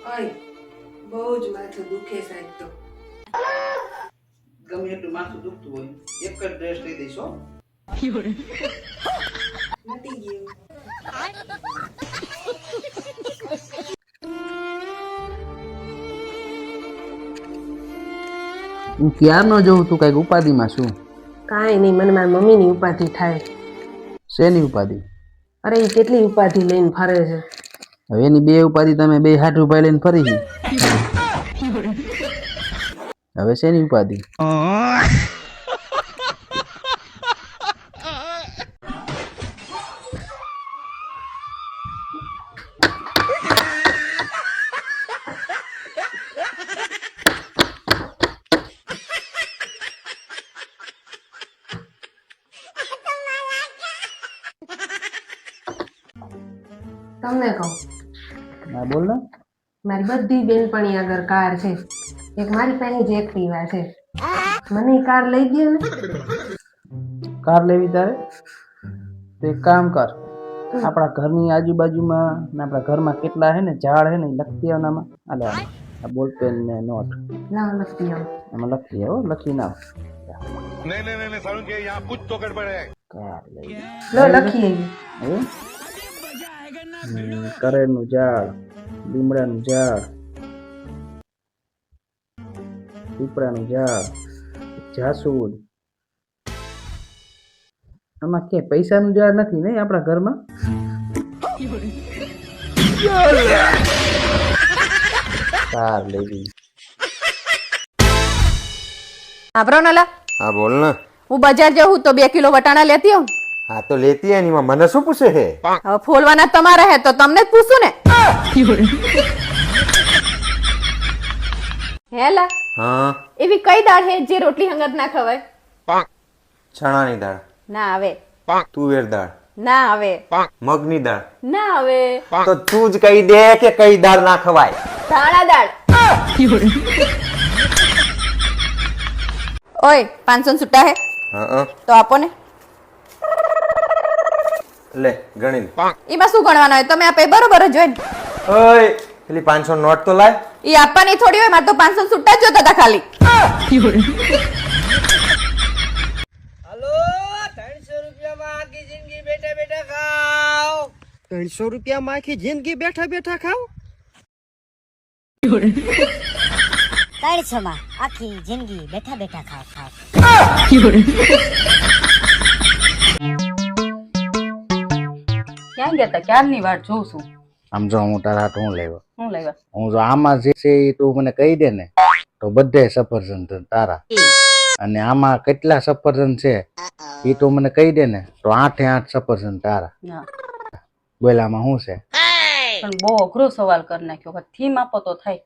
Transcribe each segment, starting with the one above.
ઓય બહુ જ માથું દુખે સાહેબ તો. ગમે એટલું માથું દુખતું હોય એક જ ડ્રેસ લઈ દઈશ હો. મટી ગયું. હું ક્યારનો જોઉં તું કઈક ઉપાધિમાં શું? કાંઈ નહીં, મને મારી મમ્મીની ઉપાધિ થાય. શેની ઉપાધિ? અરે એ કેટલી ઉપાધિ લઈને ફરે છે. હવે એની બે ઉપાધિ તમે બે હાથ ઉપાય લઈને ફરી છે. હવે શેની ઉપાધિ? તમને કહું, ના બોલ ને. મારી બધી બેનપણી આગળ કાર છે, એક મારી પાસે જ એક્ટિવા છે. મને ઈ કાર લઈ દે ને. કાર લેવી તારે તો એક કામ કર, આપણા ઘરની આજુબાજુમાં ને આપણા ઘરમાં કેટલા હે ને ઝાડ હે ને એ લખતી આવનામાં આલે આ બોલપેન ને નોટ લાવ લખતી આવું. એમાં લખતી આવો, લખી નાખ. नहीं नहीं नहीं सारुण के यहाँ कुछ तो गड़बड़ है। કાર લેવી લો લખી આવી. કરેલનું ઝાડ, લીમડાનું ઝાડ, પીપળાનું ઝાડ, જાસૂદ. આમાં કે પૈસાનું ઝાડ નથી ને આપણા ઘરમાં? કાર લેવી. આબરો નલા, हाँ बोल ना। હું બજાર જાઉં તો 2 કિલો વટાણા લેતી આવું. हाँ तो लेती है नहीं મને શું પૂછે है? હવે ફોલવાના તમારા હે તો તમને જ પૂછું ને. હેલા, हाँ એવી કઈ દાળ હે જે રોટલી હંગત ના ખવાય? चणाની દાળ, ના આવે, તુવેર દાળ, ના આવે, મગની દાળ. ના આવે. તો તું જ કહી દે કે કઈ દાળ ના ખવાય. ધાણા દાળ. ઓય 500 છૂટા હે હા તો આપો ને. લે ગણી લે. એમાં શું ગણવાનું હોય? તમે આપે બરોબર જ હોય ને. ઓય પેલી 500 નોટ તો લાય. ઈ આપવાની થોડી હોય, મારે તો 500 છૂટા જ જોતા હતા ખાલી. હાલો 300 રૂપિયામાં આખી જિંદગી બેઠા બેઠા ખાઓ. 300 રૂપિયામાં આખી જિંદગી બેઠા બેઠા ખાઓ. 300 માં આખી જિંદગી બેઠા બેઠા ખાવ ખાવ. ક્યાં ગયા તા? ક્યારની વાત જોઉં છું. આમ જો હું તારા હાથ હું લેવા, હું લેવા? હું જો આમાં જે છે એ તું મને કહી દે ને તો બધે સફરજન તારા, અને આમાં કેટલા સફરજન છે એ તું મને કહી દે ને તો 8 સફરજન તારા. ના, બોલ આમાં શું છે? પણ બહુ અઘરો સવાલ કરી નાખ્યો. થીમ આપો તો થાય.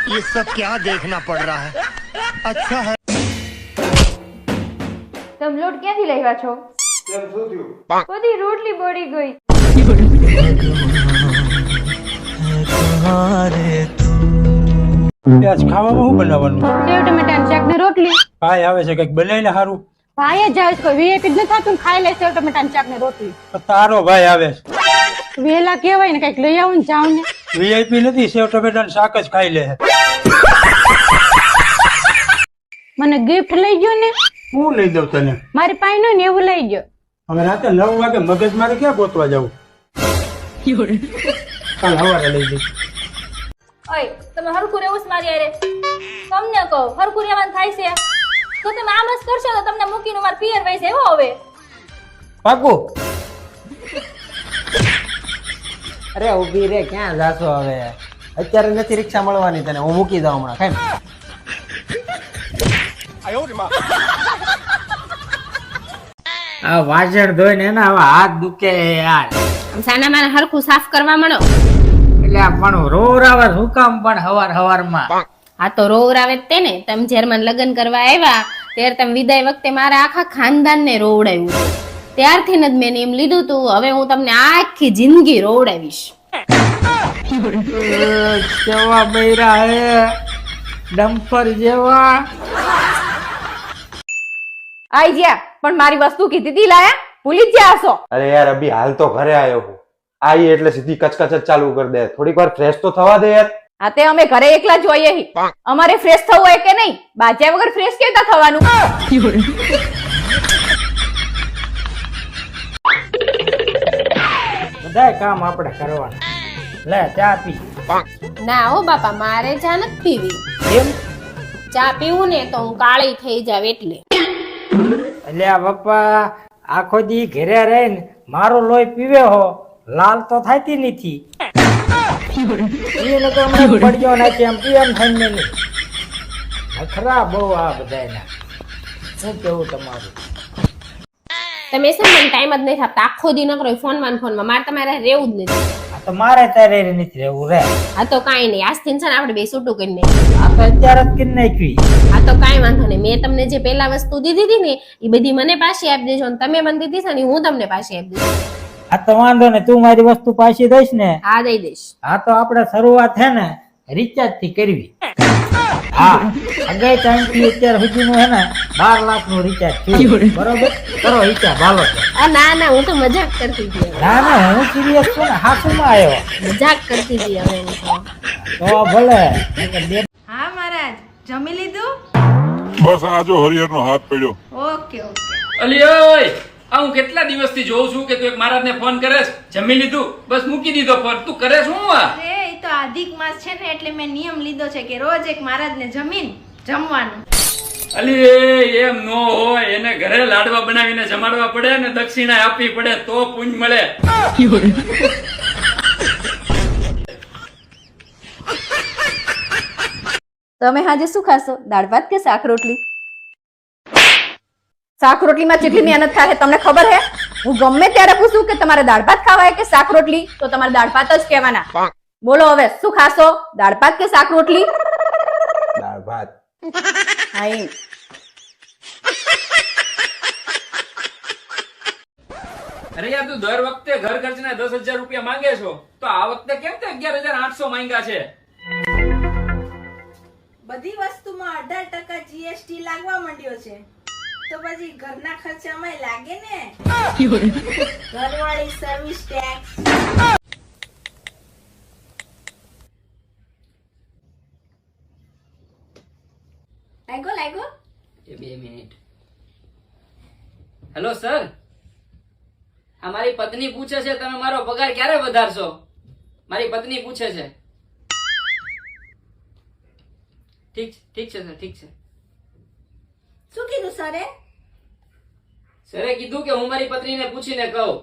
ये सब क्या देखना पड़ रहा है? अच्छा है। તમે લોટ ક્યાંથી લાવ્યા છો? કેમ શું થયું? બધી રોટલી બળી ગઈ. આજ ખાવામાં શું બનાવવાનું? સેવ ટમેટાનું શાક ને રોટલી. ભાઈ આવે છે કઈક બનાવીને સારું. ભાઈ જ આવે છે, કોઈ વીઆઈપી જ નથી થતું ને ખાઈ લે સેવ ટમેટાનું શાક ને રોટલી. તારો ભાઈ આવે છે, વેલા કહેવાય ને કઈક લઈ આવું ને જાવ ને. વીઆઈપી નથી, સેવ ટમેટાનું શાક જ ખાઈ લે. મને ગિફ્ટ લઈ ગયો ને. હું લઈ દઉં તને. મારી પાસે ને એવું લઈ ગયો. હવે રાતે 9 વાગે મગજ મારે ક્યાં ગોતવા જવું? કાલ સવારે લઈ જઈશ. ઓય તમે હરખું રહેવું છે મારી હારે. તમને કહું હરખું રહેવાનું થાય છે તો તમે આમ જ કરશો તો તમને મૂકીને માર પિયર વઈ જાય હો. હવે પાકું. અરે ઊભી રે, ક્યાં જાશો હવે? અત્યારે નથી રિક્ષા મળવાની તને, હું મૂકી દઉં હમણાં. ખાઈ આ વાજણ ધોઈને ને હવે હાથ દુખે યાર. સાના માના હરખું સાફ કરવા માંડો. એટલે આ પણ રોરાવે શું કામ પણ હવારમાં? આ તો રોવરાવે જ તે ને. તમે જર્મન લગ્ન કરવા આવ્યા ત્યારે તમે વિદાય વખતે મારા આખા ખાનદાનને રોવડાવ્યું. ત્યારથી જ મેં એમ લીધું તું હવે હું તમને આખી જિંદગી રોવડાવીશ. કેવા બૈરા હે, ડમ્પર જેવા. આઈ જ્યા, પણ મારી વસ્તુ કીધી હતી લાયા, ભૂલી જ ગયા હશો. અરે યાર અભી હાલ તો ઘરે આવ્યો હું. આઈ એટલે સીધી કચકચ જ ચાલુ કરી દે. થોડીક વાર ફ્રેશ તો થવા દે યાર. આ તે અમે ઘરે એકલા જોઈએ હી. અમારે ફ્રેશ થવું હોય કે નહીં? બાજ્યા વગર ફ્રેશ કેવી રીતે થવાનું? બધાય કામ આપણે કરવાના. લે ચા પી. ના હો બાપા, મારે ચા નથી પીવી. કેમ? ચા પીવું ને તો હું કાળી થઈ જાવ એટલે. એટલે આ પપ્પા આખો દી ઘરે રહીને મારો લોહી પીવે હો, લાલ તો થાતી નથી. એને તો હમણાં પડ્યો નથી, એમ પીએમ થઈને નહીં. નખરા બહુ આ બધાયના. શું કેવું તમારું? તમે છે ને મને ટાઈમ જ નહીં આપતા. આખો દી નકરો ફોનમાં મારે તમારે રહેવું જ નથી. આ તો મારે તારે નથી રહેવું રે. આ તો કાંઈ નહીં, આજથી છે ને આપણે બે છૂટું કરી નાખીએ. આ તો અત્યારે જ કરી નાખી. આ તો કાંઈ વાંધો નહીં. મેં તમને જે પેલા વસ્તુ દીધી હતી ને એ બધી મને પાછી આપી દેજો, અને તમે મને દીધી છે ને હું તમને પાછી આપી દઈશ. આ તો વાંધો ને, તું મારી વસ્તુ પાછી દઈશ ને? હા, દઈ દઈશ. આ તો આપણે શરૂઆત છે ને રિચાર્જ થી કરવી. હા, અગાઈ ટાઈમ થી અત્યાર સુધીનું છે ને 12 લાખનું રિચાર્જ થયું. બરોબર, કરો હિસાબ હાલો. ના ના, હું તો મજાક કરતી હતી. ના ના, હું સિરિયસ છું ને, હાથમાં આવ્યો. મજાક કરતી હતી હવે હું તો. તો ભલે. હા મહારાજ, જમી લીધું? बस आज हरिहर नो हाथ पड़ो. Okay okay. અલી ઓય, આ હું કેટલા દિવસથી જોઉં છું કે તું એક મહારાજને ફોન કરે છે. જમી લીધું? બસ મૂકી દીધો ફોન. તું કરે શું આ? અરે એ તો આધિક માસ છે ને, એટલે મેં નિયમ લીધો છે કે રોજ એક મહારાજને જમીન જમવાનું. અલી એમ નો હોય, એને ઘરે લાડવા બનાવીને જમાડવા પડે ને દક્ષિણા આપવી પડે તો પુણ્ય મળે. તમે આજે શું ખાશો? દાળ ભાત કે શાક રોટલી? શાક રોટલીમાં કેટલી મહેનત થાય તમને ખબર હે? હું ગમે ત્યારે પૂછું કે તમારે દાળ ભાત ખાવા હે કે શાક રોટલી, તો તમારે દાળ ભાત જ કહેવાના. બોલો હવે શું ખાશો? દાળ ભાત કે શાક રોટલી? દાળ ભાત. હા એમ. અરે યાર, તું દર વખતે ઘર ખર્ચના 10,000 રૂપિયા માંગે છો, તો આ વખતે કેમ તે 11,800 માંગ્યા છે? બધી વસ્તુમાં 18% જીએસટી લાગવા માંડ્યો છે, તો પછી ઘરના ખર્ચામાં લાગે ને. ઘરવાળી સર્વિસ ટેક્સ. લાગ્યો. એ 2 મિનિટ. હેલો સર, અમારી પત્ની પૂછે છે તમે મારો પગાર ક્યારે વધારશો? મારી પત્ની પૂછે છે. ઠીક છે સર, ઠીક છે. શું કીધું સરે? સરે કીધું કે હું મારી પત્નીને પૂછીને કહું.